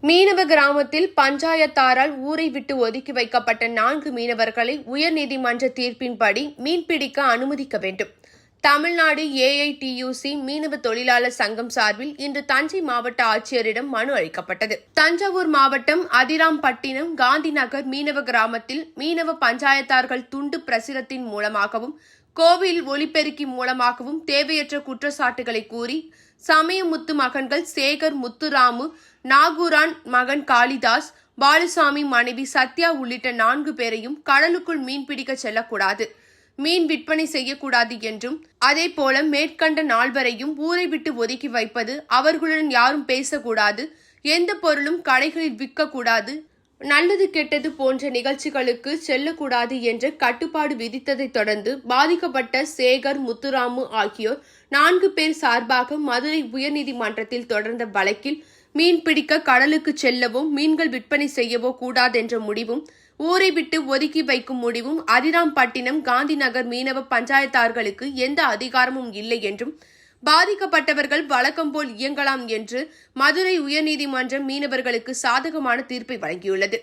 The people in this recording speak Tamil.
மீனவ கிராமத்தில் பஞ்சாயத்தாரால் ஊரை விட்டு ஒதுக்கி வைக்கப்பட்ட 4 மீனவர்களை உயர்நீதிமன்ற தீர்ப்பின்படி மீன்பிடிக்க அனுமதிக்க வேண்டும். தமிழ்நாடு ஏஐடியூசி மீனவ தொழிலாளர் சங்கம் சார்பில் இன்று தஞ்சை மாவட்ட ஆட்சியரிடம் மனு அளிக்கப்பட்டது. தஞ்சாவூர் மாவட்டம் அதிராம்பட்டினம் காந்தி நகர் மீனவ கிராமத்தில் மீனவ பஞ்சாயத்தார்கள் துண்டு பிரசுரத்தின் மூலமாகவும் கோவில் ஒலிபெருக்கி மூலமாகவும் தேவையற்ற குற்றச்சாட்டுகளை கூறி சமயமுத்து மகன்கள் சேகர், முத்துராமு, நாகூரான் மகன் காளிதாஸ், பாலுசாமி மனைவி சத்யா உள்ளிட்ட 4 பேரையும் கடலுக்குள் மீன்பிடிக்க செல்லக்கூடாது, மீன் விற்பனை செய்யக்கூடாது என்றும், அதேபோல மேற்கண்ட 4வரையும் ஊரை விட்டு ஒதுக்கி வைப்பது, அவர்களுடன் யாரும் பேசக்கூடாது, எந்த பொருளும் கடைகளில் விற்கக்கூடாது, நல்லது கெட்டது போன்ற நிகழ்ச்சிகளுக்கு செல்லக்கூடாது என்ற கட்டுப்பாடு விதித்ததைத் தொடர்ந்து பாதிக்கப்பட்ட சேகர், முத்துராமு ஆகியோர் 4 பேர் சார்பாக மதுரை உயர்நீதிமன்றத்தில் தொடர்ந்த வழக்கில் மீன்பிடிக்க கடலுக்கு செல்லவோ மீன்கள் விற்பனை செய்யவோ கூடாதென்ற முடிவும், ஊரை விட்டு ஒதுக்கி வைக்கும் முடிவும் அதிராம்பட்டினம் காந்தி நகர் மீனவ பஞ்சாயத்தார்களுக்கு எந்த அதிகாரமும் இல்லை என்றும், பாதிக்கப்பட்டவர்கள் வழக்கம்போல் இயங்கலாம் என்று மதுரை உயர்நீதிமன்றம் மீனவர்களுக்கு சாதகமான தீர்ப்பை வழங்கியுள்ளது.